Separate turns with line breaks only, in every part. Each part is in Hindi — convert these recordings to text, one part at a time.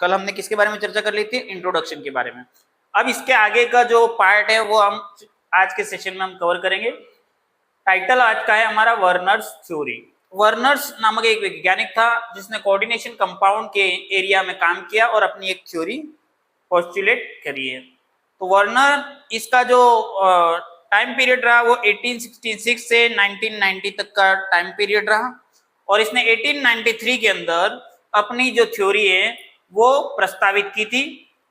कल हमने किसके बारे में चर्चा कर ली थी? इंट्रोडक्शन के बारे में। अब इसके आगे का जो पार्ट है वो हम आज के सेशन में हम कवर करेंगे। टाइटल आज का है हमारा वर्नर्स थ्योरी। वर्नर्स नामक एक वैज्ञानिक था जिसने कोऑर्डिनेशन कंपाउंड के एरिया में काम किया और अपनी एक थ्योरी पोस्टुलेट करी है। तो वर्नर इसका जो टाइम पीरियड रहा वो 1866 से 1990 तक का टाइम पीरियड रहा और इसने 1893 के अंदर अपनी जो थ्योरी है वो प्रस्तावित की थी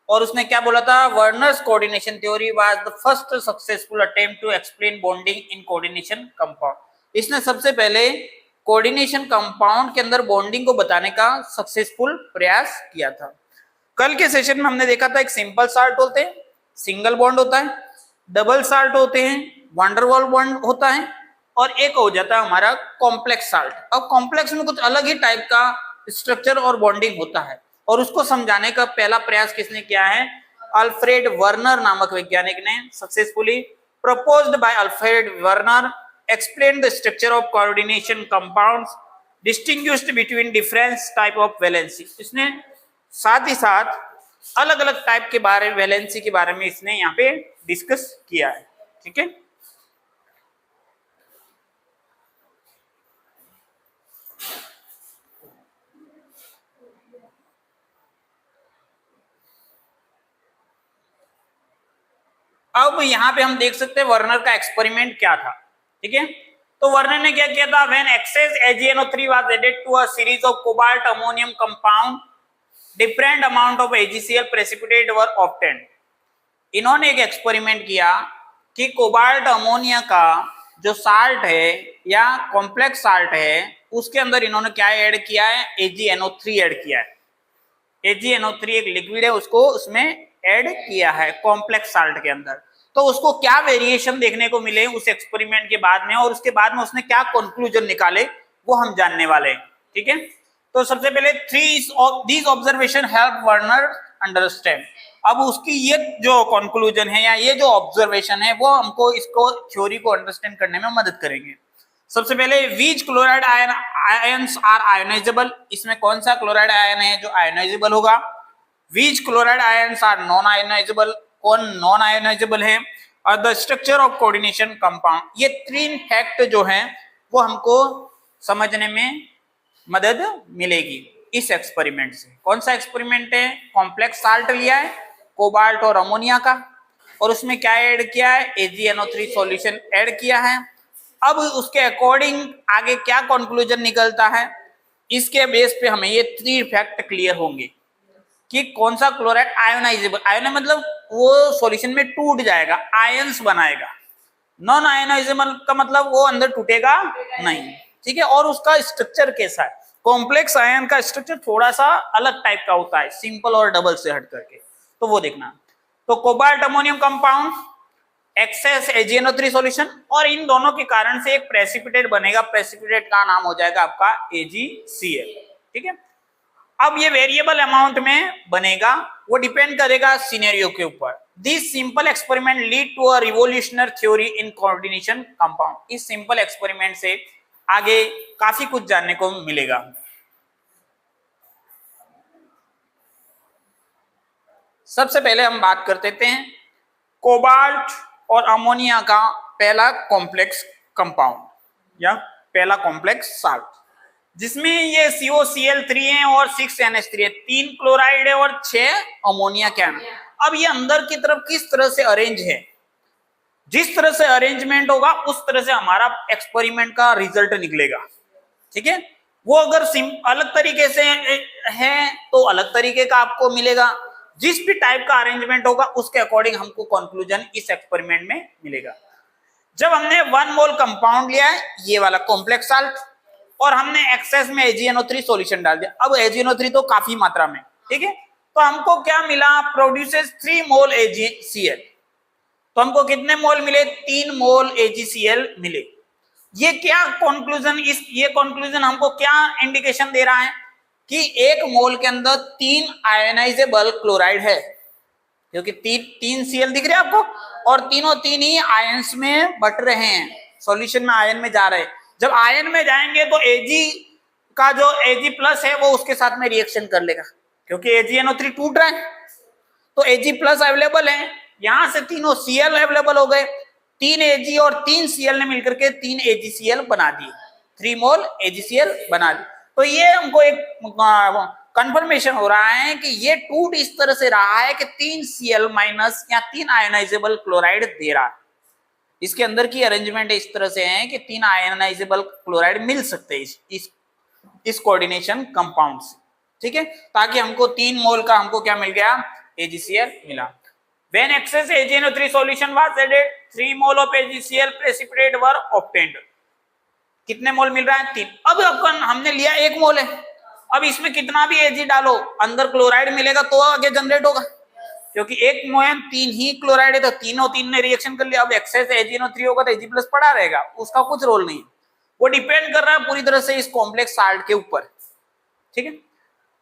और उसने क्या बोला था? Werner's coordination theory was the first successful attempt to explain bonding in coordination compound. इसने सबसे पहले कोऑर्डिनेशन कंपाउंड के अंदर बॉन्डिंग को बताने का सक्सेसफुल प्रयास किया था। कल के सेशन में हमने देखा था एक सिंपल साल्ट होते हैं, सिंगल बॉन्ड होता है, डबल साल्ट होते हैं, वंडरवॉल बॉन्ड होता है और एक हो जाता है हमारा कॉम्प्लेक्स साल्ट। अब कॉम्प्लेक्स में कुछ अलग ही टाइप का स्ट्रक्चर और बॉन्डिंग होता है और उसको समझाने का पहला प्रयास किसने किया है? अल्फ्रेड वर्नर नामक वैज्ञानिक ने successfully proposed by Alfred Werner explained the structure of coordination compounds distinguished between different type of valency। इसने साथ ही साथ अलग अलग टाइप के बारे वैलेंसी के बारे में इसने यहाँ पे डिस्कस किया है। ठीक है, अब यहाँ पे हम देख सकते हैं वर्नर का एक्सपेरिमेंट क्या था। ठीक है, तो वर्नर ने क्या किया था? When excess AgNO3 was added to a series of cobalt ammonium compound different amount of AgCl precipitate were obtained. इन्होंने एक एक्सपेरिमेंट किया कि कोबाल्ट अमोनिया का जो साल्ट है या कॉम्प्लेक्स साल्ट है उसके अंदर इन्होंने क्या ऐड किया है? AgNO3 ऐड किया है। AgNO3 एक लिक्विड है, उसको उसमें ऐड किया है कॉम्प्लेक्स साल्ट के अंदर। तो उसको क्या वेरिएशन देखने को मिले उस एक्सपेरिमेंट के बाद में और उसके बाद में उसने क्या कंक्लूजन निकाले वो हम जानने वाले हैं। ठीक है, तो सबसे पहले these observation help Werner understand. अब उसकी ये जो कंक्लूजन है या ये जो ऑब्जर्वेशन है वो हमको इसको थ्योरी को अंडरस्टैंड करने में मदद करेंगे। सबसे पहले which chloride ions are ionisable. इसमें कौन सा क्लोराइड आयन है जो आयोनाइजेबल होगा? Which chloride ions are non ionisable, कौन नॉन आयोनाइजेबल है? और the structure of coordination compound. ये तीन फैक्ट जो हैं वो हमको समझने में मदद मिलेगी इस एक्सपेरिमेंट से। कौन सा एक्सपेरिमेंट है? कॉम्प्लेक्स साल्ट लिया है कोबाल्ट और अमोनिया का और उसमें क्या ऐड किया है? AgNO3 सॉल्यूशन ऐड किया है। अब उसके अकॉर्डिंग आगे क्या कंक्लूजन निकलता है इसके बेस पे हमें ये थ्री फैक्ट क्लियर होंगे कि कौन सा क्लोराइड आयोनाइजेबल, आयन मतलब वो सॉल्यूशन में टूट जाएगा, आयंस बनाएगा। नॉन आयोनाइजेबल का मतलब वो अंदर टूटेगा नहीं। ठीक है, और उसका स्ट्रक्चर कैसा है? कॉम्प्लेक्स आयन का स्ट्रक्चर थोड़ा सा अलग टाइप का होता है, सिंपल और डबल से हट करके, तो वो देखना। तो cobalt ammonium compound, excess AgNO3 solution और इन दोनों के कारण से एक प्रेसिपिटेट बनेगा। प्रेसिपिटेट का नाम हो जाएगा आपका AgCl। ठीक है, अब ये वेरिएबल अमाउंट में बनेगा, वो डिपेंड करेगा सिनेरियो के ऊपर। This simple experiment lead to a revolutionary theory in coordination compound. इस सिंपल एक्सपेरिमेंट से आगे काफी कुछ जानने को मिलेगा। सबसे पहले हम बात करते हैं कोबाल्ट और अमोनिया का पहला कॉम्प्लेक्स कंपाउंड या पहला कॉम्प्लेक्स साल्ट, जिसमें ये COCl3 है और 6NH3 है, 3 क्लोराइड है और 6 अमोनिया कैन। अब ये अंदर की तरफ किस तरह से अरेंज है? जिस तरह से अरेंजमेंट होगा उस तरह से हमारा एक्सपेरिमेंट का रिजल्ट निकलेगा। ठीक है, वो अगर अलग तरीके से है तो अलग तरीके का आपको मिलेगा। जिस भी टाइप का अरेंजमेंट होगा उसके अकॉर्डिंग हमको कंक्लूजन इस एक्सपेरिमेंट में मिलेगा। जब हमने 1 मोल कंपाउंड लिया है ये वाला कॉम्प्लेक्स साल्ट और हमने एक्सेस में AgNO3 सॉल्यूशन डाल दिया, अब AgNO3 तो काफी मात्रा में, ठीक है, तो हमको क्या मिला? प्रोड्यूसेस 3 मोल AgCl। तो हमको कितने मोल मिले? 3 मोल AgCl मिले। ये क्या कंक्लूजन, ये कंक्लूजन हमको क्या इंडिकेशन दे रहा है कि 1 मोल के अंदर 3 आयनाइजेबल क्लोराइड है, क्योंकि 3 Cl दिख रहे हैं आपको और तीनों तीन ही आयंस में बट रहे हैं, सॉल्यूशन में आयन में जा रहे हैं। जब आयन में जाएंगे तो Ag का जो Ag प्लस है वो उसके साथ में रिएक्शन कर लेगा, क्योंकि AgNO3 टूट रहा है तो Ag प्लस अवेलेबल है, यहां से तीनों Cl अवेलेबल हो गए, 3 Ag और 3 Cl ने मिलकर के 3 AgCl बना दिए, 3 मोल AgCl बना दिए। तो ये हमको एक कंफर्मेशन हो रहा है कि ये टूट इस तरह से रहा है कि 3 Cl माइनस या 3 आयोनाइजेबल क्लोराइड दे रहा है। इसके अंदर की अरेंजमेंट इस तरह से है कि 3 आयोनाइजेबल क्लोराइड मिल सकते हैं इस कोऑर्डिनेशन कंपाउंड से, ठीक है, ताकि हमको 3 मोल का हमको क्या मिल गया, AgCl मिला। When excess AgNO3 solution was added, 3 mole of AgCl precipitate were obtained. कितने मोल मिल रहा है, 3। अब अपन हमने लिया 1 मोल है, अब इसमें कितना भी Ag डालो अंदर क्लोराइड मिलेगा तो आगे जनरेट होगा, क्योंकि 1 मोल 3 ही क्लोराइड है तो तीनों 3 ने रिएक्शन कर लिया। अब एक्सेस AgNO3 होगा तो Ag प्लस पड़ा रहेगा, उसका कुछ रोल नहीं है, वो डिपेंड कर रहा है पूरी तरह से इस कॉम्प्लेक्स साल्ट के ऊपर, ठीक है।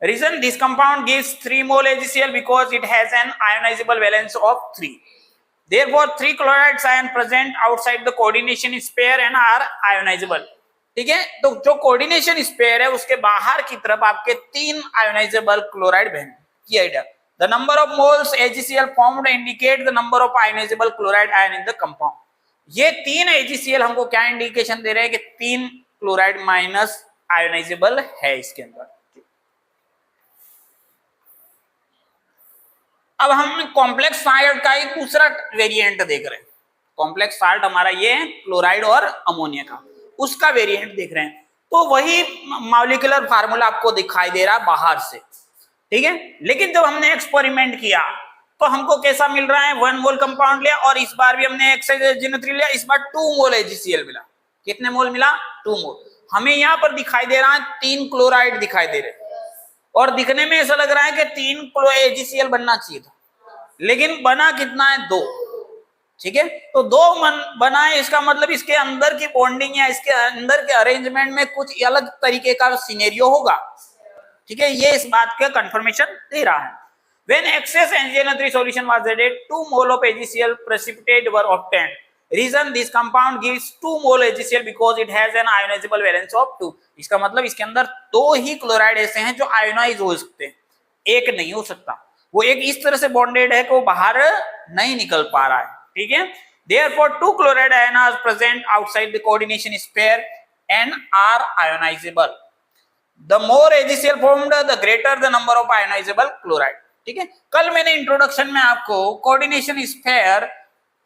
Reason this compound gives 3 mole AgCl because it has an ionizable valence of 3. Therefore, 3 chlorides ion present outside the coordination sphere and are ionizable. ठीक है, तो जो कोऑर्डिनेशन स्पेयर है उसके बाहर की तरफ आपके 3 आयोनाइजेबल क्लोराइड बहन की idea. The number of moles AgCl formed indicate the number of ionizable chloride ion in the compound. ये 3 AgCl हमको क्या इंडिकेशन दे रहे हैं कि 3 क्लोराइड माइनस आयोनाइजेबल है इसके अंदर। अब हम कॉम्प्लेक्स साल्ट का एक दूसरा वेरिएंट देख रहे हैं। कॉम्प्लेक्स साल्ट हमारा ये है क्लोराइड और अमोनिया का, उसका वेरिएंट देख रहे हैं। तो वही मॉलिक्यूलर फार्मूला आपको दिखाई दे रहा है बाहर से, ठीक है, लेकिन जब हमने एक्सपेरिमेंट किया तो हमको कैसा मिल रहा है, 1 मोल कंपाउंड लिया और इस बार भी हमने AgNO3 लिया, इस बार 2 मोल AgCl मिला। कितने मोल मिला, 2 मोल। हमें यहाँ पर दिखाई दे रहा है 3 क्लोराइड दिखाई दे रहे और दिखने में ऐसा लग रहा है कि 3 AgCl बनना चाहिए था, लेकिन बना कितना है, 2, ठीक है। तो 2 बना है, इसका मतलब इसके अंदर की बॉन्डिंग या इसके अंदर के अरेंजमेंट में कुछ अलग तरीके का सिनेरियो होगा, ठीक है, ये इस बात का कंफर्मेशन दे रहा है। When excess AgNO3 solution was added, 2 mole of AgCl precipitate were obtained. Reason this compound gives 2 mole AgCl because it has an ionizable valence of 2. इसका मतलब इसके अंदर 2 ही क्लोराइड ऐसे हैं जो आयोनाइज हो सकते हैं, एक नहीं हो सकता। वो एक इस तरह से बॉन्डेड है कि वो बाहर नहीं निकल पा रहा है, ठीक है। Therefore, 2 chloride ions are present outside the coordination sphere and are ionizable. The more AgCl formed, the greater the number of ionizable chloride. ठीक है, कल मैंने इंट्रोडक्शन में आपको कोऑर्डिनेशन स्फीयर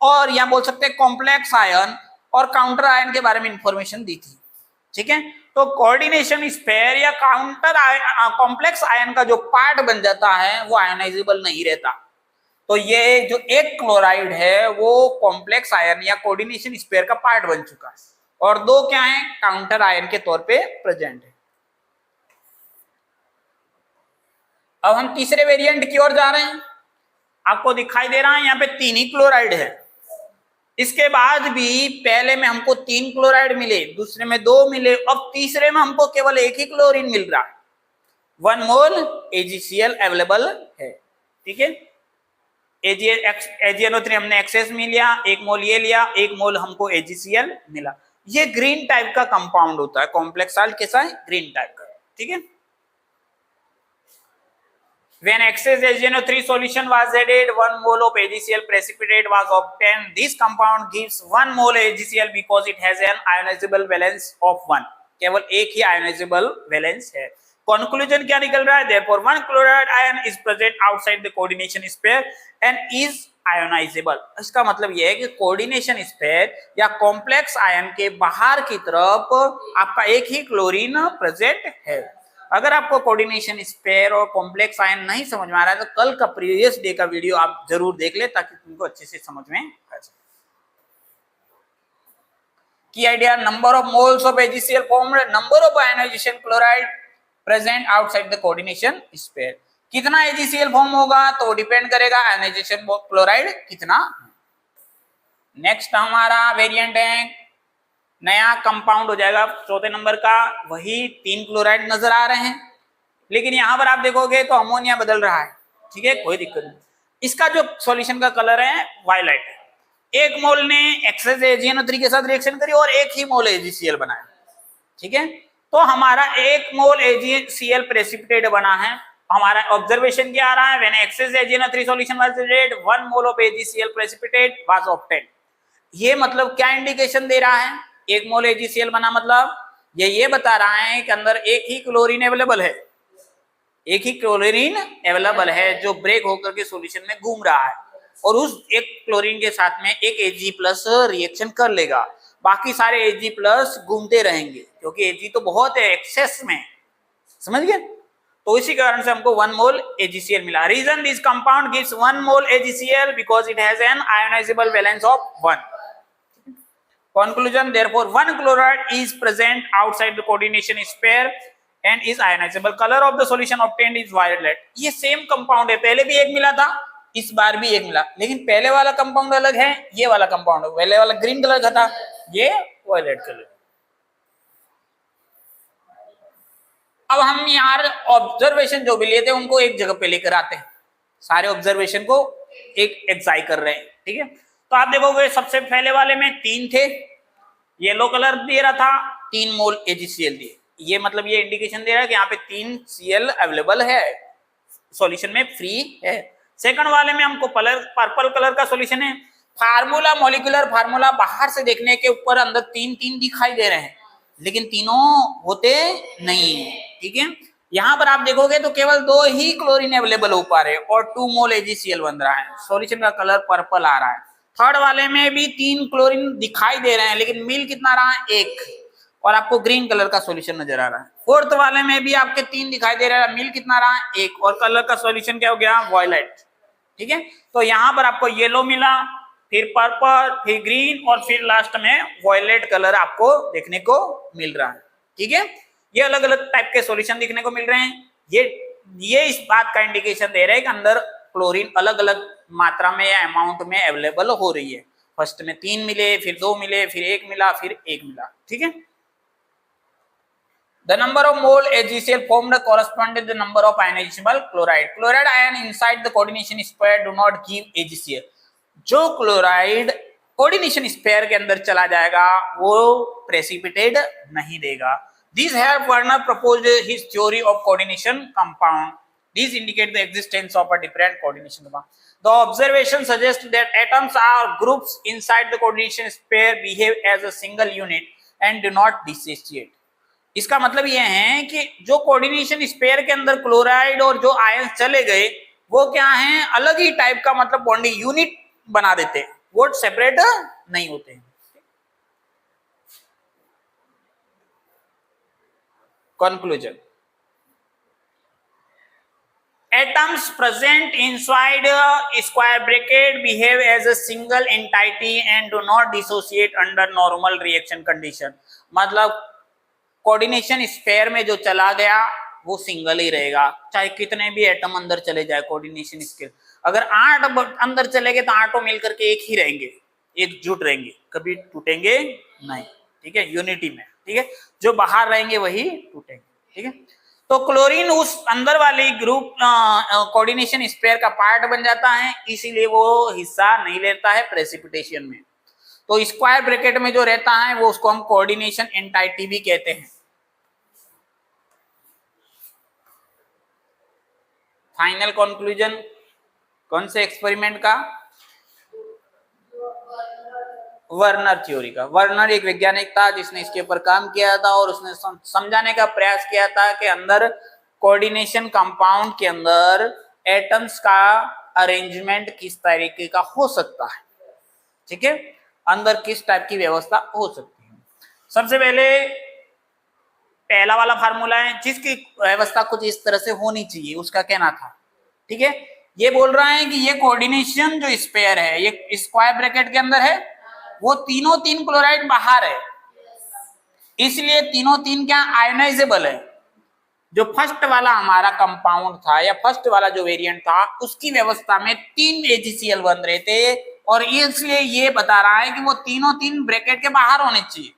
और या बोल सकते हैं कॉम्प्लेक्स आयन और काउंटर आयन के बारे में इंफॉर्मेशन दी थी, ठीक है। तो कोऑर्डिनेशन स्फीयर या काउंटर कॉम्प्लेक्स आयन का जो पार्ट बन जाता है वो आयोनाइजेबल नहीं रहता। तो ये जो एक क्लोराइड है वो कॉम्प्लेक्स आयन या कोऑर्डिनेशन स्फीयर का पार्ट बन चुका है और 2 क्या है, काउंटर आयन के तौर पे प्रेजेंट है। अब हम तीसरे वेरिएंट की ओर जा रहे हैं। आपको दिखाई दे रहा है यहाँ पे 3 ही क्लोराइड है, इसके बाद भी पहले में हमको 3 क्लोराइड मिले, दूसरे में 2 मिले, अब तीसरे में हमको केवल 1 ही क्लोरीन मिल रहा है। 1 मोल AgCl अवेलेबल है, ठीक है। AgNO3 हमने एक्सेस में लिया, 1 मोल ये लिया, 1 मोल हमको AgCl मिला। ये ग्रीन टाइप का कंपाउंड होता है, कॉम्प्लेक्स साल्ट कैसा है, ग्रीन टाइप का, ठीक है। When excess AgNO3 solution was added, 1 mole of AgCl precipitate was obtained. This compound gives 1 mole AgCl because it has an ionizable valence of 1. केवल एक ही ionizable valence है। Conclusion क्या निकल रहा है? Therefore, 1 chloride ion is present outside the coordination sphere and is ionizable. इसका मतलब यह है कि coordination sphere या complex ion के बाहर की तरफ आपका एक ही क्लोरीन प्रेजेंट है। अगर आपको कोऑर्डिनेशन स्फीयर और कॉम्प्लेक्स आयन नहीं समझ में आ रहा है तो कल का प्रीवियस डे का वीडियो आप जरूर देख ले ताकि तुमको अच्छे से समझ में आ जाए। Key idea, number of moles of AgCl formed, number of ionisation chloride present outside the coordination sphere. कितना AgCl फॉर्म होगा तो वो डिपेंड करेगा आयोनाइजेशन क्लोराइड कितना। नेक्स्ट हमारा वेरिएंट है, नया कंपाउंड हो जाएगा 4थे नंबर का, वही 3 क्लोराइड नजर आ रहे हैं, लेकिन यहां पर आप देखोगे तो अमोनिया बदल रहा है, ठीक है, कोई दिक्कत नहीं। इसका जो सॉल्यूशन का कलर है वायलेट है। 1 मोल ने एक्सेस AgNO3 के साथ रिएक्शन करी और 1 ही मोल AgCl बनाया, ठीक है। तो हमारा 1 मोल AgCl प्रेसिपिटेट बना है हमारा ऑब्जर्वेशन क्या आ रहा है, when excess AgNO3 solution was added 1 mole of AgCl precipitate was obtained. ये मतलब क्या इंडिकेशन दे रहा है, 1 मोल AgCl बना, मतलब ये बता रहा है कि अंदर एक ही क्लोरीन अवेलेबल है, एक ही क्लोरीन अवेलेबल है जो ब्रेक होकर के सॉल्यूशन में घूम रहा है, और उस एक क्लोरीन के साथ में एक Ag+ रिएक्शन कर लेगा, बाकी सारे Ag+ घूमते रहेंगे, क्योंकि Ag तो बहुत है एक्सेस में, समझ गए। तो इसी कारण से हमको 1 मोल AgCl मिला। Reason this compound gives 1 mole AgCl because it has an ionisable valence of 1। Conclusion, therefore 1 chloride is present outside the coordination sphere and is ionizable. Color of the solution obtained is violet। ये सेम कंपाउंड है, पहले भी एक मिला था, इस बार भी एक मिला, लेकिन पहले वाला कंपाउंड अलग है, ये वाला कंपाउंड, पहले वाला ग्रीन कलर का था, ये वायलेट कलर। अब हम यार ऑब्जर्वेशन जो भी लिए थे उनको एक जगह पे लेकर आते हैं, सारे ऑब्जर्वेशन को एक एक्साइ कर रहे हैं, ठीक है। तो आप देखोगे सबसे पहले वाले में 3 थे, येलो कलर दे रहा था, 3 मोल AgCl दिए, ये मतलब ये इंडिकेशन दे रहा है कि यहाँ पे 3 Cl अवेलेबल है, सॉल्यूशन में फ्री है। सेकंड वाले में हमको पर्पल कलर का सॉल्यूशन है, फार्मूला मॉलिक्यूलर फार्मूला बाहर से देखने के ऊपर अंदर 3 दिखाई दे रहे हैं, लेकिन तीनों होते नहीं है, ठीक है। यहाँ पर आप देखोगे तो केवल 2 ही क्लोरीन अवेलेबल हो पा रहे हैं और 2 मोल AgCl बन रहा है, सॉल्यूशन का कलर पर्पल आ रहा है। थर्ड वाले में भी 3 क्लोरीन दिखाई दे रहे हैं, लेकिन मिल कितना रहा है, 1, और आपको ग्रीन कलर का सॉल्यूशन नजर आ रहा है। फोर्थ वाले में भी आपके 3 दिखाई दे रहा है, मिल कितना रहा है, 1, और कलर का सॉल्यूशन क्या हो गया, वॉयलेट, ठीक है। तो यहाँ पर आपको येलो मिला, फिर पर्पल, फिर ग्रीन, और फिर लास्ट में वॉयलेट कलर आपको देखने को मिल रहा है, ठीक है। ये अलग अलग टाइप के सॉल्यूशन देखने को मिल रहे हैं, ये इस बात का इंडिकेशन दे रहे हैं कि अंदर क्लोरीन अलग अलग मात्रा में या अमाउंट में अवेलेबल हो रही है। फर्स्ट में 3 मिले, फिर 2 मिले, फिर 1 मिला, फिर 1 मिला, ठीक है। The number of mole AgCl formed correspond to the number of ionizable chloride. Chloride ion inside the coordination sphere do not give AgCl. जो क्लोराइड कोऑर्डिनेशन स्फीयर के अंदर चला जाएगा वो प्रेसिपिटेट नहीं देगा। These have Werner proposed his theory of coordination compound. These indicate the existence of a different coordination compound. The observation suggests that atoms or groups inside the coordination sphere behave as a single unit and do not dissociate. इसका मतलब यह है कि जो कोऑर्डिनेशन स्फीयर के अंदर क्लोराइड और जो आयन चले गए वो क्या हैं, अलग ही टाइप का मतलब बॉन्डिंग यूनिट बना देते हैं, वो सेपरेट नहीं होते हैं। Conclusion, atoms present inside a square bracket behave as a single entity and do not dissociate under normal reaction condition। मतलब कोऑर्डिनेशन स्फीयर में जो चला गया वो सिंगल ही रहेगा, चाहे कितने भी एटम अंदर चले जाए कोऑर्डिनेशन स्फीयर। अगर 8 अंदर चले गए तो 8 मिलकर के एक ही रहेंगे, एकजुट रहेंगे, कभी टूटेंगे नहीं, ठीक है, यूनिटी में, ठीक है। जो बाहर रहेंगे वही टूटेंगे, ठीक है। तो क्लोरीन उस अंदर वाली ग्रुप कोऑर्डिनेशन स्फीयर का पार्ट बन जाता है, इसीलिए वो हिस्सा नहीं लेता है प्रेसिपिटेशन में। तो स्क्वायर ब्रैकेट में जो रहता है वो उसको हम कोऑर्डिनेशन एंटाइटी भी कहते हैं। फाइनल कंक्लूजन कौन से एक्सपेरिमेंट का, वर्नर थ्योरी का। वर्नर एक वैज्ञानिक था जिसने इसके ऊपर काम किया था और उसने समझाने का प्रयास किया था कि अंदर कोऑर्डिनेशन कंपाउंड के अंदर एटम्स का अरेंजमेंट किस तरीके का हो सकता है, ठीक है, अंदर किस टाइप की व्यवस्था हो सकती है। सबसे पहले पहला वाला फार्मूला है जिसकी व्यवस्था कुछ इस तरह से होनी चाहिए, उसका कहना था, ठीक है। ये बोल रहा है कि ये कोऑर्डिनेशन जो स्फीयर है ये स्क्वायर ब्रैकेट के अंदर है, वो तीनों 3 क्लोराइड बाहर है, इसलिए तीनों 3 क्या आयोनाइजेबल है। जो फर्स्ट वाला हमारा कंपाउंड था या फर्स्ट वाला जो वेरिएंट था उसकी व्यवस्था में 3 AgCl बन रहे थे, और इसलिए ये बता रहा है कि वो तीनों 3 ब्रैकेट के बाहर होने चाहिए,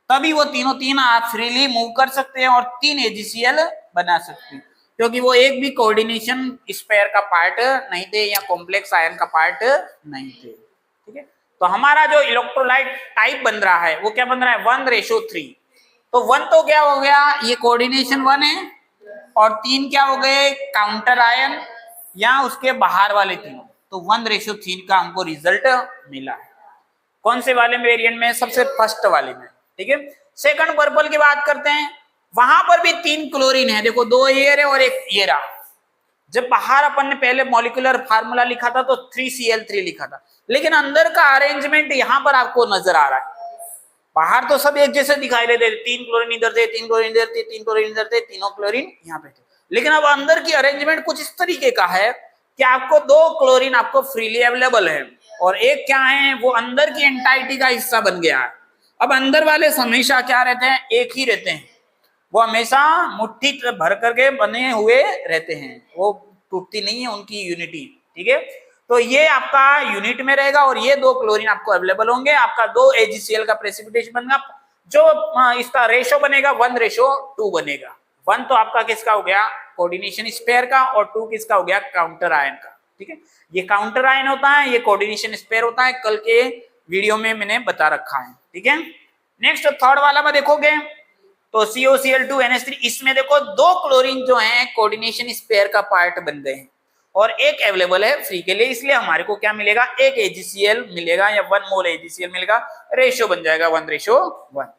तभी वो तीनों 3 आप फ्रीली मूव कर सकते हैं और 3 AgCl बना सकते हैं, क्योंकि वो एक भी कोऑर्डिनेशन स्फीयर का पार्ट नहीं थे या कॉम्प्लेक्स आयन का पार्ट नहीं थे, ठीक है। तो हमारा जो इलेक्ट्रोलाइट टाइप बन रहा है वो क्या बन रहा है, 1:3। तो 1 तो क्या हो गया, ये कोऑर्डिनेशन 1 है, और 3 क्या हो गए काउंटर आयन या उसके बाहर वाले तीनों, तो 1:3 का हमको रिजल्ट मिला है। कौन से वाले वेरिएंट में? सबसे फर्स्ट वाले में, ठीक है। सेकंड पर्पल की बात करते हैं, वहां पर भी 3 क्लोरीन है, देखो 2 एयर है और 1 ये रहा। जब बाहर अपन ने पहले मॉलिक्यूलर फार्मूला लिखा था तो 3Cl3 लिखा था, लेकिन अंदर का अरेंजमेंट यहां पर आपको नजर आ रहा है। बाहर तो सब एक जैसे दिखाई देते, 3 क्लोरीन इधर थे, 3 क्लोरीन इधर थे, 3 क्लोरीन इधर थे, तीनों क्लोरीन यहाँ पे थे, लेकिन अब अंदर की अरेंजमेंट कुछ इस तरीके का है कि आपको 2 क्लोरीन आपको फ्रीली अवेलेबल है और एक क्या है वो अंदर की एंटाइटी का हिस्सा बन गया है। अब अंदर वाले हमेशा क्या रहते हैं? एक ही रहते हैं, वो हमेशा मुट्ठी भर करके बने हुए रहते हैं, वो टूटती नहीं है उनकी यूनिटी, ठीक है। तो ये आपका यूनिट में रहेगा और ये 2 क्लोरीन आपको अवेलेबल होंगे, आपका 2 AgCl का प्रेसिपिटेशन बनेगा, जो इसका रेशो बनेगा 1:2 बनेगा। 1 तो आपका किसका हो गया? कोऑर्डिनेशन स्पेयर का, और 2 किसका हो गया? काउंटर आयन का, ठीक है। ये काउंटर आयन होता है, ये कोऑर्डिनेशन स्पेयर होता है, कल के वीडियो में मैंने बता रखा है, ठीक है। नेक्स्ट थर्ड वाला में देखोगे तो COCl2 NH3, इसमें देखो 2 क्लोरीन जो हैं कोऑर्डिनेशन स्पेयर का पार्ट बन गए हैं और एक अवेलेबल है फ्री के लिए, इसलिए हमारे को क्या मिलेगा? 1 AgCl मिलेगा या 1 मोल AgCl मिलेगा, रेशियो बन जाएगा 1:1।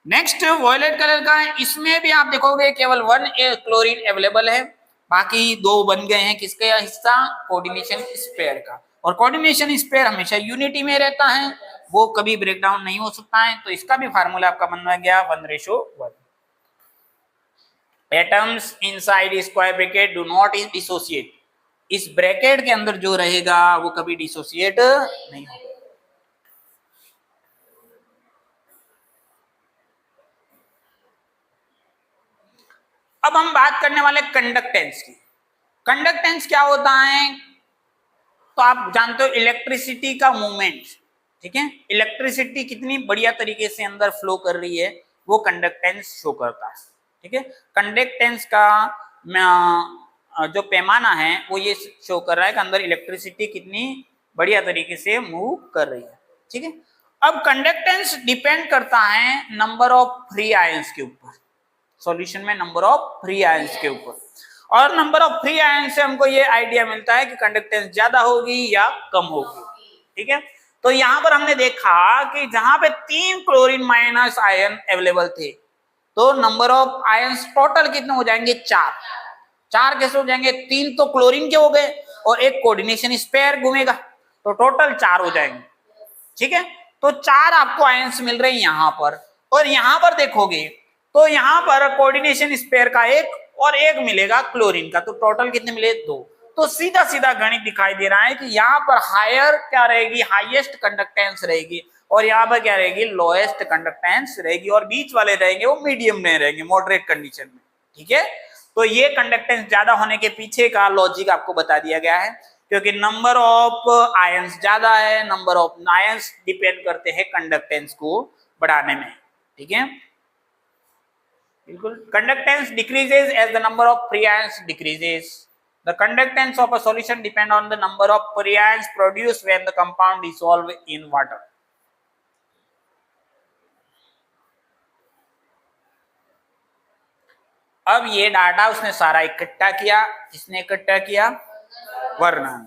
नेक्स्ट वॉयलेट कलर का है, इसमें भी आप देखोगे केवल 1 क्लोरीन अवेलेबल है, बाकी 2 बन गए हैं किसके हिस्सा? कोऑर्डिनेशन स्पेयर का, और कोऑर्डिनेशन स्पेयर हमेशा यूनिटी में रहता है, वो कभी ब्रेकडाउन नहीं हो सकता है, तो इसका भी फार्मूला आपका बन गया 1:1। Atoms inside square bracket do not dissociate, इस ब्रैकेट के अंदर जो रहेगा वो कभी डिसोसिएट नहीं होगा। अब हम बात करने वाले कंडक्टेंस की। कंडक्टेंस क्या होता है? तो आप जानते हो इलेक्ट्रिसिटी का मूवमेंट, ठीक है, इलेक्ट्रिसिटी कितनी बढ़िया तरीके से अंदर फ्लो कर रही है वो कंडक्टेंस शो करता है, ठीक है। कंडक्टेंस का जो पैमाना है वो ये शो कर रहा है कि अंदर इलेक्ट्रिसिटी कितनी बढ़िया तरीके से मूव कर रही है, ठीक है। अब कंडक्टेंस डिपेंड करता है नंबर ऑफ फ्री आयंस के ऊपर, सॉल्यूशन में नंबर ऑफ फ्री आयंस के ऊपर, और नंबर ऑफ फ्री आयन से हमको ये आइडिया मिलता है कि कंडक्टेंस ज्यादा होगी या कम होगी, ठीक है। तो यहां पर हमने देखा कि जहां पे 3 क्लोरीन माइनस आयन अवेलेबल थे तो नंबर ऑफ आयंस टोटल कितने हो जाएंगे? 4 कैसे हो जाएंगे? 3 तो क्लोरीन के हो गए और एक कोऑर्डिनेशन स्पेयर घूमेगा, तो टोटल 4 हो जाएंगे, ठीक है। तो 4 आपको आयंस मिल रहे हैं यहां पर, और यहां पर देखोगे तो यहां पर कोऑर्डिनेशन स्पेयर का एक और एक मिलेगा क्लोरीन का, तो टोटल कितने मिले? 2। तो सीधा सीधा गणित दिखाई दे रहा है कि यहाँ पर हायर क्या रहेगी? हाईएस्ट कंडक्टेंस रहेगी, और यहाँ पर क्या रहेगी? लोएस्ट कंडक्टेंस रहेगी, और बीच वाले रहेंगे वो मीडियम में रहेंगे, मॉडरेट कंडीशन में, ठीक है। तो ये कंडक्टेंस ज्यादा होने के पीछे का लॉजिक आपको बता दिया गया है, क्योंकि नंबर ऑफ आयंस ज्यादा है, नंबर ऑफ आयंस डिपेंड करते हैं कंडक्टेंस को बढ़ाने में, ठीक है। बिल्कुल, conductance decreases as the number of free ions decreases. The conductance of a solution depend on the number of free ions produced when the compound dissolve in water. अब ये डाटा उसने सारा इकट्ठा किया, किसने इकट्ठा किया? वर्नर।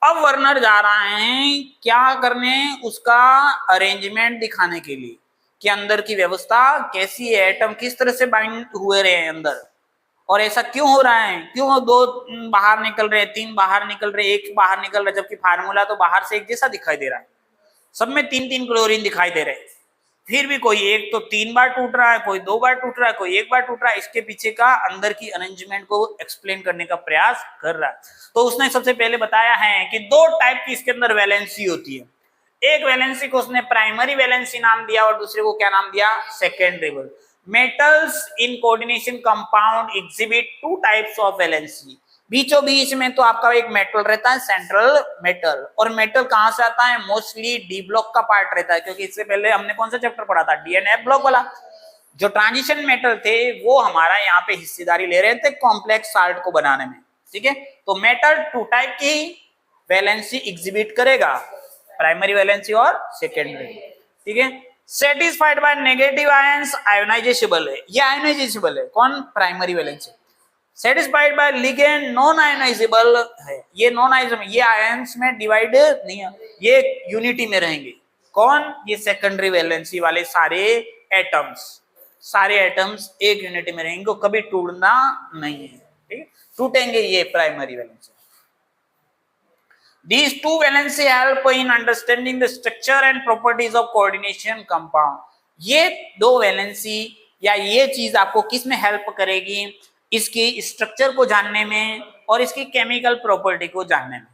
अब वर्नर जा रहा है क्या करने? उसका अरेंजमेंट दिखाने के लिए कि अंदर की व्यवस्था कैसी है, एटम किस तरह से बाइंड हुए रहे हैं अंदर, और ऐसा क्यों हो रहा है, क्यों 2 बाहर निकल रहे, 3 बाहर निकल रहे, 1 बाहर निकल रहा है, जबकि फार्मूला तो बाहर से एक जैसा दिखाई दे रहा है, सब में 3-3 क्लोरीन दिखाई दे रहे हैं, फिर भी कोई एक तो 3 बार टूट रहा है, कोई 2 बार टूट रहा है, कोई 1 बार टूट रहा है। इसके पीछे का अंदर की अरेंजमेंट को एक्सप्लेन करने का प्रयास कर रहा है। तो उसने सबसे पहले बताया है कि 2 टाइप की इसके अंदर वैलेंसी होती है, एक वैलेंसी को उसने प्राइमरी वैलेंसी नाम दिया और दूसरे को क्या नाम दिया? Secondary. Metals in coordination compound exhibit 2 types of valency. बीचों बीच में तो आपका एक मेटल रहता है, सेंट्रल मेटल, और मेटल कहां से आता है? मोस्टली डी ब्लॉक का पार्ट रहता है, क्योंकि इससे पहले हमने कौन सा चैप्टर पढ़ा था? डीएनए ब्लॉक वाला। जो ट्रांजिशन मेटल थे वो हमारा यहाँ पे हिस्सेदारी ले रहे थे कॉम्प्लेक्स साल्ट को बनाने में, ठीक है। तो मेटल 2 टाइप की वैलेंसी एग्जिबिट करेगा, प्राइमरी वैलेंसी और सेकेंडरी, ठीक है। Satisfied by negative ions ionisable है, ये आयोनाइजेबल है, कौन? Primary valency. Satisfied by ligand non ionisable है, ये नॉन आयनाइजेबल, ये आयंस में डिवाइड नहीं है, ये यूनिटी में रहेंगे। कौन? ये सेकेंडरी वैलेंसी वाले सारे एटम्स एक यूनिटी में रहेंगे, कभी टूटना नहीं है, ठीक है, टूटेंगे ये primary valency. These two valency help in understanding the structure and properties of coordination compound. ये दो वैलेंसी या ये चीज आपको किस में हेल्प करेगी? इसकी स्ट्रक्चर को जानने में और इसकी केमिकल प्रॉपर्टी को जानने में।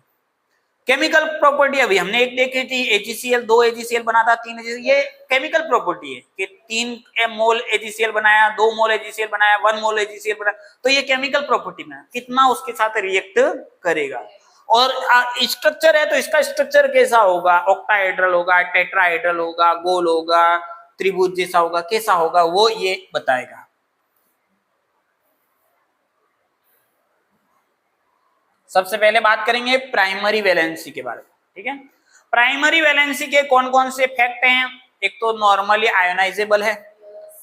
केमिकल प्रॉपर्टी अभी हमने एक देखी थी, AgCl, 2 AgCl बना था, 3 AgCl, ये केमिकल प्रॉपर्टी है कि 3 मोल AgCl बनाया, 2 मोल AgCl बनाया, 1 मोल AgCl बनाया, तो ये केमिकल प्रॉपर्टी में कितना उसके साथ रिएक्ट करेगा। और स्ट्रक्चर है तो इसका स्ट्रक्चर कैसा होगा? ऑक्टाहेड्रल होगा, टेट्राहेड्रल होगा, गोल होगा, त्रिभुज जैसा होगा, कैसा होगा वो ये बताएगा। सबसे पहले बात करेंगे प्राइमरी वैलेंसी के बारे में, ठीक है। प्राइमरी वैलेंसी के कौन कौन से इफेक्ट हैं? एक तो नॉर्मली आयोनाइजेबल है,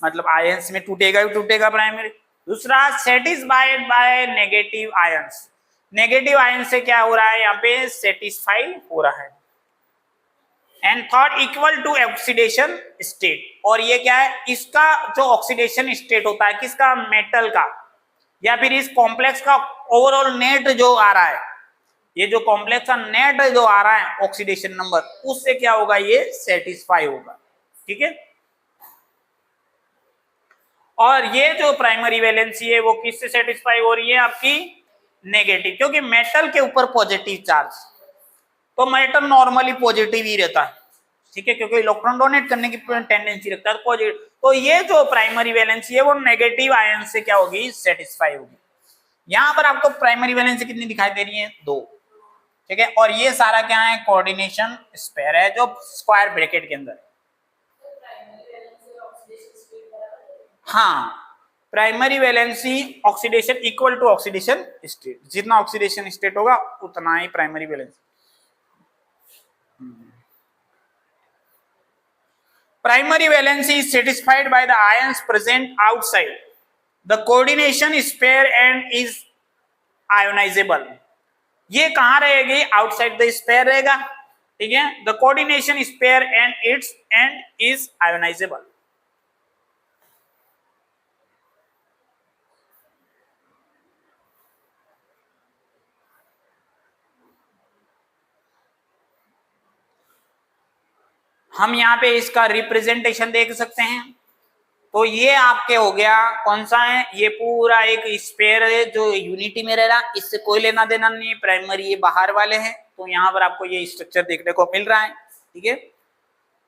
मतलब आयंस में टूटेगा ही टूटेगा प्राइमरी। दूसरा satisfied by negative ions, negative ion से क्या हो रहा है? यहाँ पे सेटिस्फाई हो रहा है। And third equal to oxidation state, और ये क्या है? इसका जो ऑक्सीडेशन स्टेट होता है किसका? मेटल का, या फिर इस कॉम्प्लेक्स का ओवरऑल नेट जो आ रहा है, ये जो कॉम्प्लेक्स का नेट जो आ रहा है ऑक्सीडेशन नंबर, उससे क्या होगा? ये सेटिस्फाई होगा, ठीक है। और ये जो प्राइमरी वैलेंसी है वो किससे सेटिस्फाई हो रही है? आपकी नेगेटिव, क्योंकि मेटल के ऊपर पॉजिटिव चार्ज, तो मेटल नॉर्मली पॉजिटिव ही रहता है, ठीक है, क्योंकि इलेक्ट्रॉन डोनेट करने की टेंडेंसी रखता है पॉजिटिव। तो ये जो प्राइमरी वैलेंसी है वो नेगेटिव आयन से क्या होगी? सेटिस्फाई होगी। यहां पर आपको प्राइमरी वैलेंसी कितनी दिखाई दे रही है? 2, ठीक है। और ये सारा क्या है? कोऑर्डिनेशन स्पेयर है जो स्क्वायर ब्रैकेट के अंदर है। हाँ, primary valency oxidation equal to oxidation state, जितना ऑक्सीडेशन स्टेट होगा उतना ही primary valency. Primary valency is satisfied by the ions present outside the coordination sphere and is ionizable. ये कहाँ रहेगी? आउटसाइड द स्पेयर रहेगा, ठीक है। The coordination spare and is ionisable. हम यहाँ पे इसका रिप्रेजेंटेशन देख सकते हैं। तो ये आपके हो गया, कौन सा है? ये पूरा एक स्पेयर है जो यूनिटी में रह रहा, इससे कोई लेना देना नहीं। प्राइमरी ये बाहर वाले हैं, तो यहाँ पर आपको ये स्ट्रक्चर देखने को मिल रहा है, ठीक है।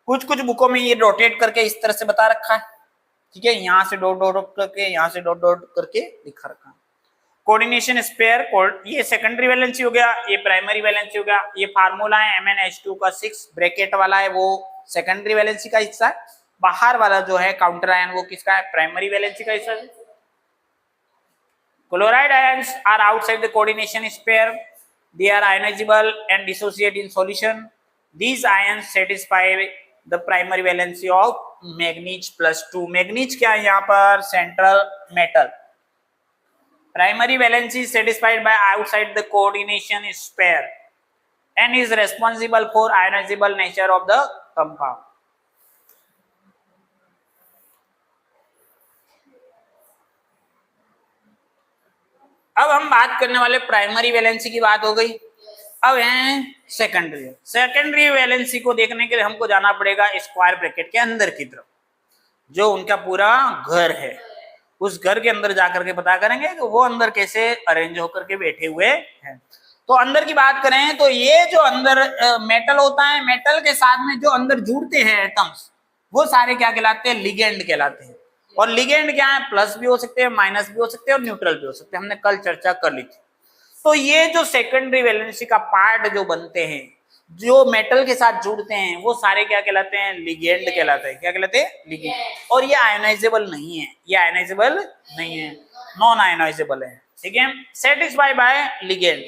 कुछ कुछ बुकों में ये रोटेट करके इस तरह से बता रखा है, ठीक है, यहाँ से डॉट डॉट करके, यहाँ से डॉट डॉट करके लिखा रखा है। कोऑर्डिनेशन स्पेयर, ये सेकेंडरी वैलेंसी हो गया, ये प्राइमरी वैलेंसी हो गया। ये फार्मूला है MnH2 का 6 ब्रैकेट वाला है, वो सेकेंडरी वैलेंसी का हिस्सा है। बाहर वाला जो है काउंटर आयन वो किसका है? प्राइमरी वैलेंसी का हिस्सा है। Chloride ions are outside the coordination sphere, they are ionizable and dissociate in solution. These ions satisfy the primary valency of manganese +2. Manganese क्या है यहाँ पर? Central metal. Primary valency is satisfied by outside the coordination sphere and is responsible for ionizable nature of the compound. अब हम बात करने वाले प्राइमरी वैलेंसी की बात हो गई। अब है सेकेंडरी। सेकेंडरी वैलेंसी को देखने के लिए हमको जाना पड़ेगा स्क्वायर ब्रैकेट के अंदर की तरफ, जो उनका पूरा घर है। उस घर के अंदर जाकर के पता करेंगे कि वो अंदर कैसे अरेंज होकर के बैठे हुए हैं। तो अंदर की बात करें तो ये जो अंदर मेटल होता है, मेटल के साथ में जो अंदर जुड़ते हैं एटम्स, वो सारे क्या कहलाते हैं? लिगेंड कहलाते हैं। और लिगेंड क्या है? प्लस भी हो सकते हैं, माइनस भी हो सकते हैं और न्यूट्रल भी हो सकते हैं, हमने कल चर्चा कर ली थी। तो ये जो सेकेंडरी वैलेंसी का पार्ट जो बनते हैं, जो मेटल के साथ जुड़ते हैं, वो सारे क्या कहलाते हैं? लिगेंड कहलाते हैं। क्या कहलाते हैं? लिगेंड। और ये आयोनाइजेबल नहीं है, ये आयोनाइजेबल नहीं है, नॉन आयोनाइजेबल है, ठीक है। Satisfy by ligand.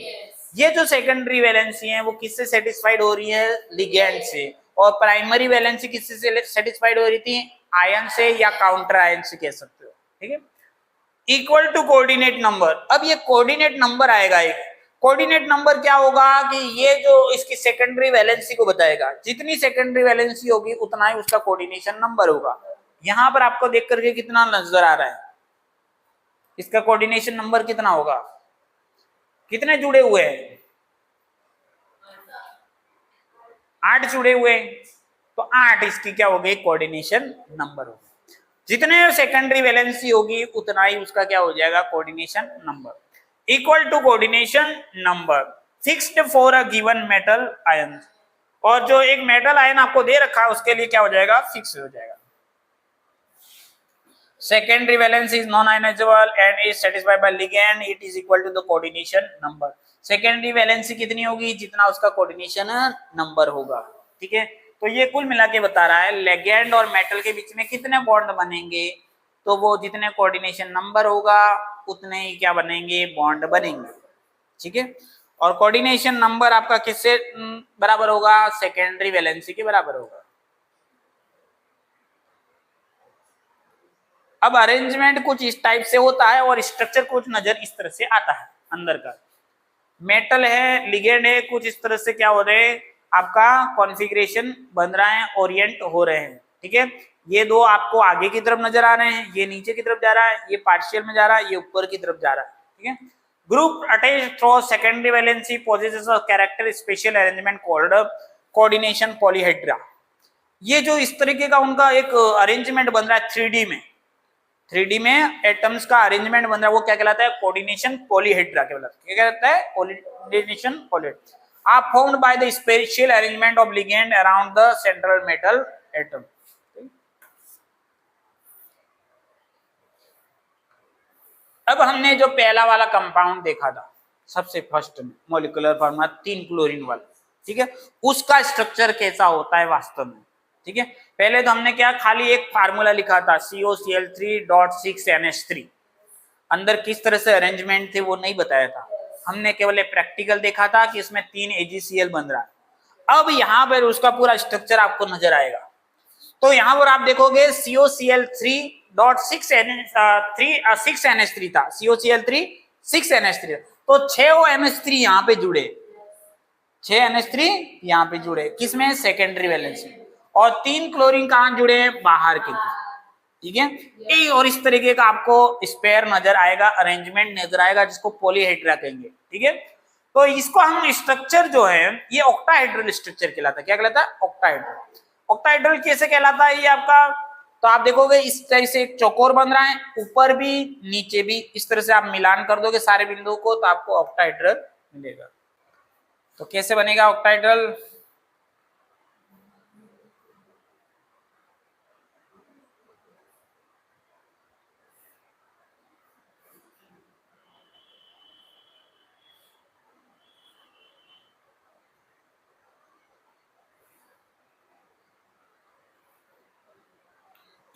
ये जो सेकेंडरी वैलेंसी है वो किससे सेटिस्फाइड हो रही है? लिगेंड से। और प्राइमरी वैलेंसी किससे सेटिस्फाइड हो रही थी? आयन से या काउंटर आयन से कह सकते हो, ठीक है। Equal to coordinate number. अब ये कोऑर्डिनेट नंबर आएगा, एक कोऑर्डिनेट नंबर क्या होगा कि ये जो इसकी सेकेंडरी वैलेंसी को बताएगा, जितनी सेकेंडरी वैलेंसी होगी उतना ही उसका कोऑर्डिनेशन नंबर होगा। यहां पर आपको देख करके कितना नजर आ रहा है, इसका कोऑर्डिनेशन नंबर कितना होगा, कितने जुड़े हुए हैं, 8 जुड़े हुए हैं, तो 8 इसकी क्या होगी, कोऑर्डिनेशन नंबर होगा। जितने सेकेंडरी वैलेंसी होगी उतना ही उसका क्या हो जाएगा, coordination number. Equal to coordination number fixed for a given metal ion, और जो एक मेटल आयन आपको दे रखा है उसके लिए क्या हो जाएगा, फिक्स हो जाएगा। secondary valence is non-ionizable and is satisfied by ligand, it is equal to the coordination number। secondary valency कितनी होगी, जितना उसका कोऑर्डिनेशन नंबर होगा। ठीक है, तो ये कुल मिला के बता रहा है लिगैंड और मेटल के बीच में कितने बॉन्ड बनेंगे, तो वो जितने कोऑर्डिनेशन नंबर होगा उतने ही क्या बनेंगे, बॉन्ड बनेंगे। ठीक है, और कोऑर्डिनेशन नंबर आपका किससे बराबर होगा, सेकेंडरी वैलेंसी के बराबर होगा। अब अरेंजमेंट कुछ इस टाइप से होता है और स्ट्रक्चर कुछ नजर इस तरह से आता है। अंदर का मेटल है, लिगेंड है, कुछ इस तरह से क्या हो रहे हैं, आपका कॉन्फ़िगरेशन बन रहा है, ओरिएंट हो रहे हैं। ठीक है, ये दो आपको आगे की तरफ नजर आ रहे हैं, ये नीचे की तरफ जा रहा है, ये पार्शियल में जा रहा है, ये ऊपर की तरफ जा रहा है। ठीक है, group attached through secondary valency possesses a character special arrangement called coordination polyhedra. ये जो इस तरीके का उनका एक अरेंजमेंट बन रहा है 3D में, 3D में एटम्स का अरेंजमेंट बन रहा है, वो क्या कहलाता है, कोऑर्डिनेशन पॉलीहेड्रा कहलाता है। क्या कहलाता है, coordination polyhedra are formed by the special arrangement of ligand around the central metal atom. अब हमने जो पहला वाला कंपाउंड देखा था सबसे फर्स्ट में, मॉलिक्यूलर फॉर्मूला 3 क्लोरीन वाला, ठीक है, उसका स्ट्रक्चर कैसा होता है वास्तव में। ठीक है, पहले तो हमने क्या खाली एक फार्मूला लिखा था COCl3.6NH3, अंदर किस तरह से अरेंजमेंट थे वो नहीं बताया था, हमने केवल प्रैक्टिकल देखा था कि इसमें 3 AgCl बन रहा है। अब यहाँ पर उसका पूरा स्ट्रक्चर आपको नजर आएगा, तो यहाँ पर आप देखोगे COCl3.6NH3 था, COCl3 6NH3, तो 6 ONH3 यहाँ पे जुड़े, 6 NH3 यहाँ पे जुड़े, किसमें, सेकेंडरी वैलेंसी, और 3 क्लोरीन कहाँ जुड़े हैं, बाहर के। ठीक है, और इस तरीके का आपको स्पेयर नजर आएगा, अरेंजमेंट नजर आएगा, जिसको पॉलीहेड्रा कहेंगे। ठीक है, तो इसको हम स्ट्रक्चर जो है ये ऑक्टाहेड्रल स्ट्रक्चर कहलाता है। क्या कहलाता है, ऑक्टाहेड्रल। ऑक्टाहेड्रल कैसे कहलाता है ये आपका, तो आप देखोगे इस तरह से एक चौकोर बन रहा है, ऊपर भी नीचे भी, इस तरह से आप मिलान कर दोगे सारे बिंदुओं को तो आपको ऑक्टाहेड्रल मिलेगा। तो कैसे बनेगा ऑक्टाहेड्रल,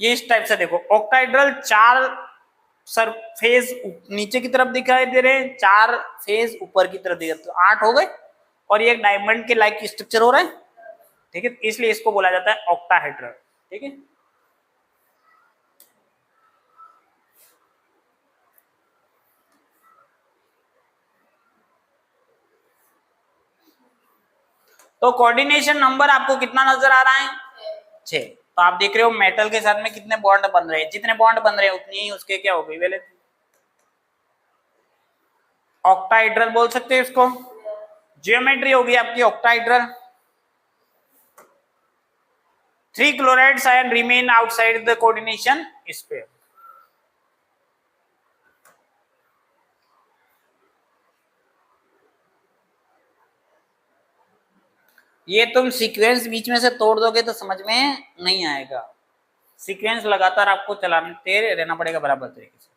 ये इस टाइप से देखो, ऑक्टाहेड्रल 4 सरफेस नीचे की तरफ दिखाई दे रहे हैं, 4 फेज ऊपर की तरफ दिखाई, तो 8 हो गए, और ये एक डायमंड के लाइक स्ट्रक्चर हो रहा है। ठीक है, इसलिए इसको बोला जाता है ऑक्टाहेड्रल। ठीक है, तो कोऑर्डिनेशन नंबर आपको कितना नजर आ रहा है, 6। तो आप देख रहे हो मेटल के साथ में कितने बॉन्ड बन रहे हैं, जितने बॉन्ड बन रहे हैं उतनी ही उसके क्या हो गई वैलेंसी, ऑक्टाहेड्रल बोल सकते हैं इसको। जियोमेट्री होगी आपकी octahedral. 3 chlorides ion remain outside the coordination spare. ये तुम सीक्वेंस बीच में से तोड़ दोगे तो समझ में नहीं आएगा, सीक्वेंस लगातार आपको चलाते रहना पड़ेगा बराबर तरीके से,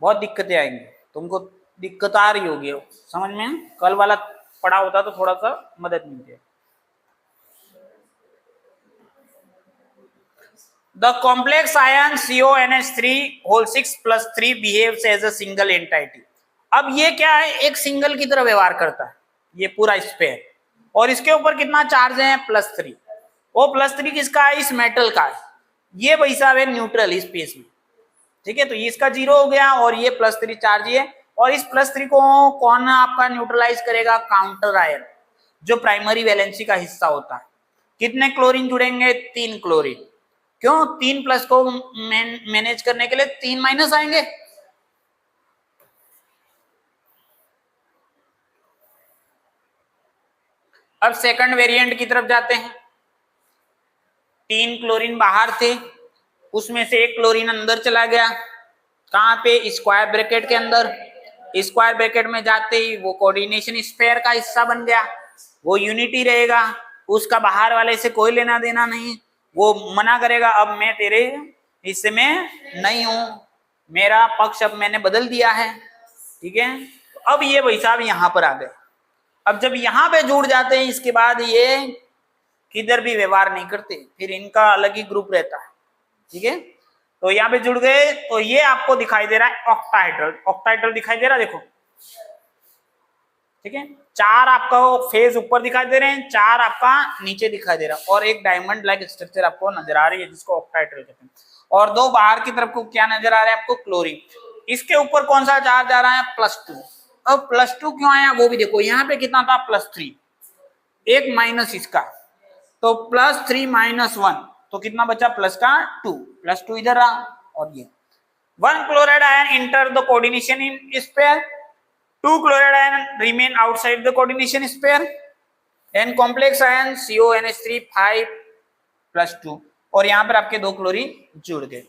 बहुत दिक्कतें आएंगी तुमको, दिक्कत आ रही होगी समझ में, कल वाला पढ़ा होता तो थोड़ा सा मदद मिलती है। The complex ion CONH3(6+3) behaves as a single entity। अब ये क्या है, एक सिंगल की तरह व्यवहार करता है ये पूरा स्पेयर, और इसके ऊपर कितना चार्ज है, +3। वो +3 किसका है, इस मेटल का है, ये वैसा है न्यूट्रल स्पेस में। ठीक है, तो ये इसका 0 हो गया और ये +3 चार्ज है, और इस +3 को कौन आपका न्यूट्रलाइज करेगा, काउंटर आयन, जो प्राइमरी वैलेंसी का हिस्सा होता है। कितने क्लोरीन जुड़ेंगे, 3 क्लोरीन। क्यों, 3 प्लस को मैनेज करने के लिए 3 माइनस आएंगे। अब सेकंड वेरिएंट की तरफ जाते हैं। 3 क्लोरीन बाहर थे, उसमें से 1 क्लोरीन अंदर चला गया, कहां पे, स्क्वायर ब्रैकेट के अंदर। स्क्वायर ब्रैकेट में जाते ही वो कोऑर्डिनेशन स्फीयर का हिस्सा बन गया, वो यूनिटी रहेगा, उसका बाहर वाले से कोई लेना देना नहीं, वो मना करेगा अब मैं तेरे हिस्से में नहीं हूं, मेरा पक्ष अब मैंने बदल दिया है। ठीक है, अब ये भाई साहब यहां पर आ गए। अब जब यहां पे जुड़ जाते हैं, इसके बाद ये किधर भी व्यवहार नहीं करते, फिर इनका अलग ही ग्रुप रहता है। ठीक है, तो यहाँ पे जुड़ गए, तो ये आपको दिखाई दे रहा है ऑक्टाहेड्रल। ऑक्टाहेड्रल दिखाई दे रहा है, देखो। ठीक है, 4 आपका फेज ऊपर दिखाई दे रहे हैं, 4 आपका नीचे दिखाई दे रहा है, और एक डायमंड लाइक स्ट्रक्चर आपको नजर आ रही है, जिसको ऑक्टाहेड्रल कहते हैं। और 2 बाहर की तरफ को क्या नजर आ रहा है आपको, क्लोरीन। इसके ऊपर कौन सा चार्ज आ रहा है, +2। अब +2 क्यों आया वो भी देखो, यहाँ पे कितना था, +3, एक माइनस इसका, तो +3 - 1, तो कितना बचा, प्लस का 2, +2 इधर रहा, और ये 1 chloride ion enter the coordination in sphere, 2 chloride ion remain outside the coordination sphere, an complex ion CONH3 5+2, और यहाँ पर आपके 2 क्लोरीन जुड़ गए।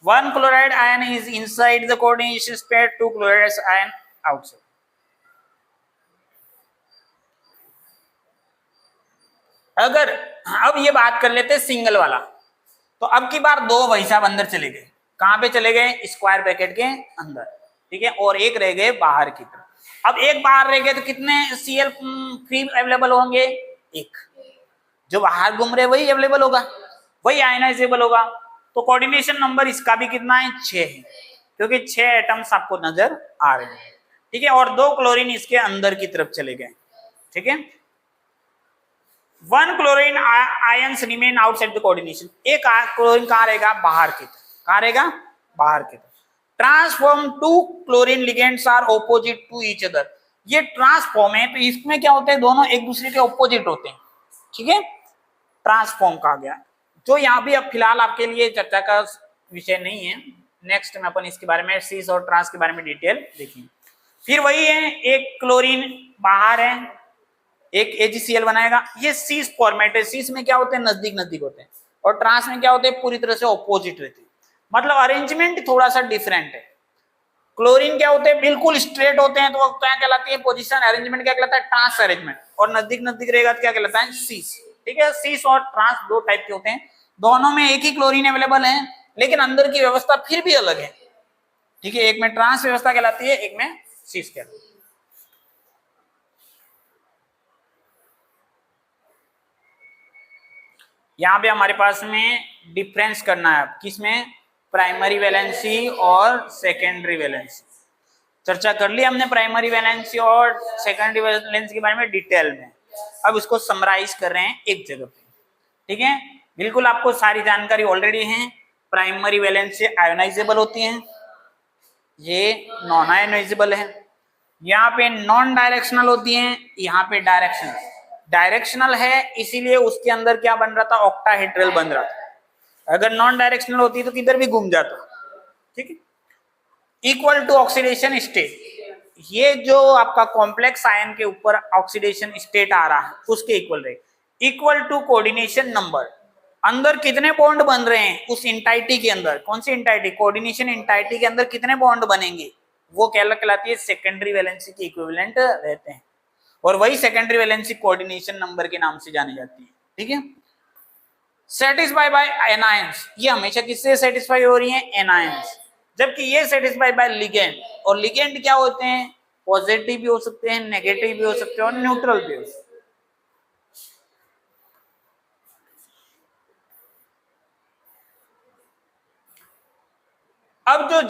1 chloride ion is inside the coordination spare, 2 chloride ion outside. अगर अब ये बात कर लेते हैं सिंगल वाला, तो अब की बार 2 भाई साहब अंदर चले गए, कहां पे चले गए, स्क्वायर ब्रैकेट के अंदर। ठीक है, और एक रह गए बाहर की तरफ। अब एक बाहर रह गए तो कितने Cl3 अवेलेबल होंगे, एक। जो बाहर घूम रहे वही अवेलेबल होगा, वही आयनाइजेबल होगा। तो कोऑर्डिनेशन नंबर इसका भी कितना है, 6 है, क्योंकि 6 एटम्स आपको नजर आ रहे हैं। ठीक है, और 2 क्लोरीन इसके अंदर की तरफ चले गए। ठीक है, 1 chlorine ions remain outside the coordination, एक क्लोरीन कहां रहेगा, बाहर की तरफ। कहां रहेगा, बाहर की तरफ। Trans form 2 chlorine ligands are opposite to each other, ये ट्रांसफॉर्म है, तो इसमें क्या होते हैं, दोनों एक दूसरे के ऑपोजिट होते हैं। ठीक है, ट्रांसफॉर्म कहा गया, जो यहाँ भी अब फिलहाल आपके लिए चर्चा का विषय नहीं है। नेक्स्ट में अपन इसके बारे में, सीस और ट्रांस के बारे में डिटेल देखेंगे। फिर वही है, एक क्लोरीन बाहर है, एक AgCl बनाएगा, ये सीस फॉर्मेट है। सीस में क्या होते हैं, नजदीक नजदीक होते हैं, और ट्रांस में क्या होते हैं, पूरी तरह से ऑपोजिट रहते हैं, मतलब अरेंजमेंट थोड़ा सा डिफरेंट है। क्लोरीन क्या होते हैं, बिल्कुल स्ट्रेट होते हैं, तो वो क्या कहलाती है, पोजीशन अरेंजमेंट क्या कहलाता है, ट्रांस अरेंजमेंट, और नजदीक नजदीक रहेगा तो क्या कहलाता है, सीस। ठीक है, सीस और ट्रांस 2 टाइप के होते हैं, दोनों में एक ही क्लोरीन अवेलेबल है, लेकिन अंदर की व्यवस्था फिर भी अलग है। ठीक है, एक में ट्रांस व्यवस्था कहलाती है, एक में सीस कहलाती है। यहाँ पे हमारे पास में डिफरेंस करना है, किसमें, प्राइमरी वैलेंसी और सेकेंडरी वैलेंसी। चर्चा कर ली हमने प्राइमरी वैलेंसी और सेकेंडरी वैलेंसी के बारे में डिटेल में, अब इसको समराइज कर रहे हैं एक जगह पे। ठीक है, बिल्कुल आपको सारी जानकारी ऑलरेडी है। प्राइमरी वैलेंसी आयोनाइजेबल होती हैं, ये नॉन आयोनाइजेबल है। यहाँ पे नॉन डायरेक्शनल होती हैं, यहाँ पे डायरेक्शनल। डायरेक्शनल है इसीलिए उसके अंदर क्या बन रहा था, ऑक्टाहेड्रल बन रहा था। अगर नॉन डायरेक्शनल होती तो किधर भी घूम जाता। ठीक है, इक्वल टू ऑक्सीडेशन स्टेट, ये जो आपका कॉम्प्लेक्स आयन के ऊपर ऑक्सीडेशन स्टेट आ रहा है उसके इक्वल रहे। इक्वल टू कोऑर्डिनेशन नंबर, अंदर कितने बॉन्ड बन रहे हैं उस इंटाइटी के अंदर, कौन सी इंटाइटी, कोऑर्डिनेशन इंटाइटी के अंदर कितने बॉन्ड बनेंगे, वो क्या कहलाती है, सेकेंडरी वैलेंसी के इक्विवेलेंट रहते हैं, और वही सेकेंडरी वैलेंसी कोऑर्डिनेशन नंबर के नाम से जानी जाती है। ठीक है, सेटिस्फाई बाय एनायंस, ये हमेशा किससे सेटिस्फाई हो रही है, एनायंस, जबकि ये सेटिस्फाई बाय लिगेंड, और लिगेंड क्या होते हैं, पॉजिटिव भी हो सकते हैं, नेगेटिव भी हो सकते हैं, और न्यूट्रल भी हो सकते हैं। अब जो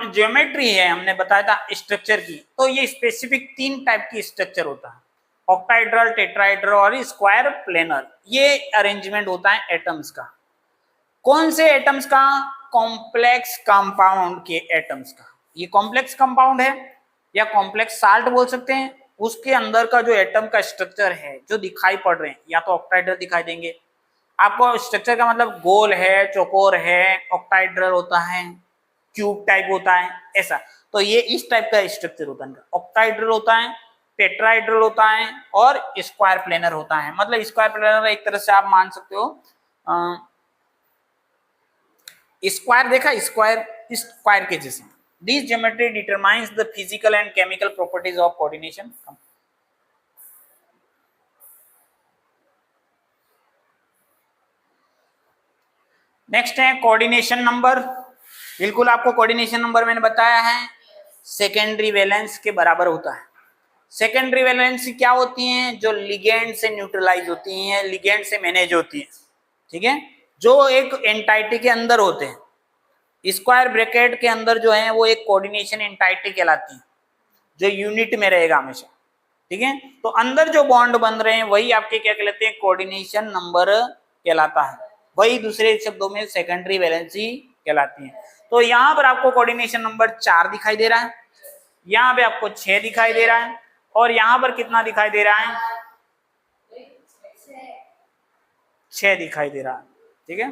ज्योमेट्री है हमने बताया था स्ट्रक्चर की, तो ये स्पेसिफिक 3 टाइप की स्ट्रक्चर होता है, ऑक्टाहेड्रल, टेट्राहेड्रल और स्क्वायर प्लेनर। ये अरेंजमेंट होता है एटम्स का। कौन से एटम्स का, कॉम्प्लेक्स कंपाउंड के एटम्स का, ये कॉम्प्लेक्स कंपाउंड है या कॉम्प्लेक्स साल्ट बोल सकते हैं, उसके अंदर का जो एटम का स्ट्रक्चर है जो दिखाई पड़ रहे हैं, या तो ऑक्टाइड्रल दिखाई देंगे आपको, स्ट्रक्चर का मतलब गोल है, चौकोर है, ऑक्टाइड्रल होता है, क्यूब टाइप होता है, ऐसा। तो ये इस टाइप का स्ट्रक्चर होता है, ऑक्टाइड्रल होता है, टेट्राइड्रल होता है और स्क्वायर प्लेनर होता है। मतलब स्क्वायर प्लेनर एक तरह से आप मान सकते हो, स्क्वायर देखा, स्क्वायर के जैसे। This geometry determines the physical and chemical properties of coordination. Next है कोऑर्डिनेशन नंबर। बिल्कुल आपको कोऑर्डिनेशन नंबर मैंने बताया है सेकेंडरी वैलेंस के बराबर होता है। सेकेंडरी वैलेंस क्या होती हैं? जो लिगेंड से न्यूट्रलाइज होती हैं, लिगेंड से मैनेज होती हैं, ठीक है, जो एक एंटाइटी के अंदर होते हैं। स्क्वायर ब्रैकेट के अंदर जो है वो एक कोऑर्डिनेशन एंटाइटी कहलाती है, जो यूनिट में रहेगा हमेशा, ठीक है। तो अंदर जो बॉन्ड बन रहे हैं वही आपके क्या कहलाते हैं? कोऑर्डिनेशन नंबर कहलाता है। वही दूसरे शब्दों में सेकेंडरी वैलेंसी कहलाती है। तो यहाँ पर आपको कोऑर्डिनेशन नंबर 4 दिखाई दे रहा है, यहाँ पे आपको 6 दिखाई दे रहा है, और यहाँ पर कितना दिखाई दे रहा है? 6 दिखाई दे रहा है, ठीक है।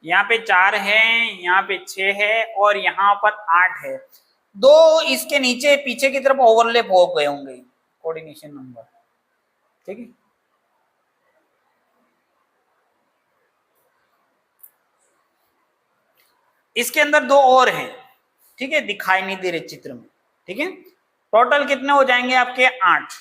यहाँ पे 4 है, यहाँ पे 6 है और यहाँ पर 8 है। 2 इसके नीचे पीछे की तरफ ओवरलैप हो गए होंगे कोऑर्डिनेशन नंबर, ठीक है। इसके अंदर 2 और हैं, ठीक है, दिखाई नहीं दे रहे चित्र में, ठीक है। टोटल कितने हो जाएंगे आपके? 8,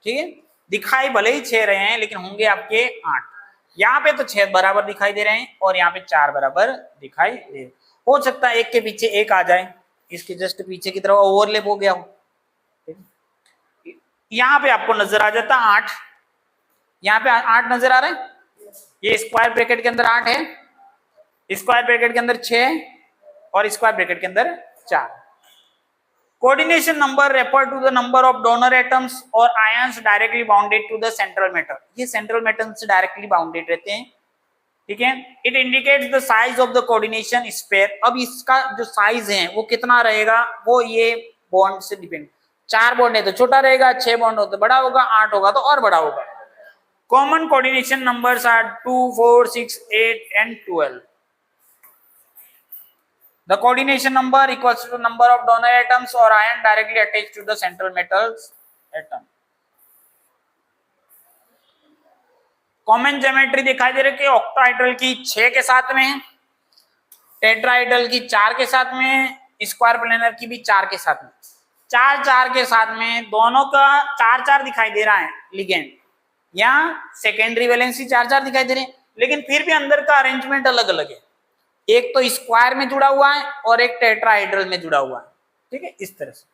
ठीक है। दिखाई भले ही 6 रहे हैं लेकिन होंगे आपके 8। यहाँ पे तो 6 बराबर दिखाई दे रहे हैं और यहाँ पे 4 बराबर दिखाई दे रहे हैं। हो सकता है एक के पीछे एक आ जाए, इसके जस्ट पीछे की तरफ ओवरलैप हो गया हो। यहाँ पे आपको नजर आ जाता 8, यहाँ पे 8 नजर आ रहा है। ये स्क्वायर ब्रैकेट के अंदर 8 है, स्क्वायर ब्रैकेट के अंदर 6 और स्क्वायर ब्रैकेट के अंदर 4। Coordination number refer to the number of donor atoms और ions directly bounded to the central metal. ये सेंट्रल मेटल से डायरेक्टली बाउंडेड रहते हैं, ठीक है। It indicates the size of the coordination sphere. अब इसका जो साइज है वो कितना रहेगा, वो ये बॉन्ड से डिपेंड। 4 बॉन्ड है तो छोटा रहेगा, 6 बॉन्ड हो तो बड़ा होगा, 8 होगा तो और बड़ा होगा। Common coordination numbers are 2, 4, 6, 8 and 12. The coordination number equals to number of donor atoms or ion directly attached to the central metals atom. Common geometry दिखाई दे रही है कि ऑक्टाहेड्रल की 6 के साथ में है, टेट्राहेड्रल की 4 के साथ में, स्क्वायर प्लेनर की भी 4 के साथ में। 4 के साथ में दोनों का 4 दिखाई दे रहा है लिगेंड। यहाँ सेकेंडरी वैलेंसी 4 दिखाई दे रहे हैं, लेकिन फिर भी अंदर का अरेंजमेंट अलग अलग है। एक तो स्क्वायर में जुड़ा हुआ है और एक टेट्राहेड्रल में जुड़ा हुआ है, ठीक है, इस तरह से।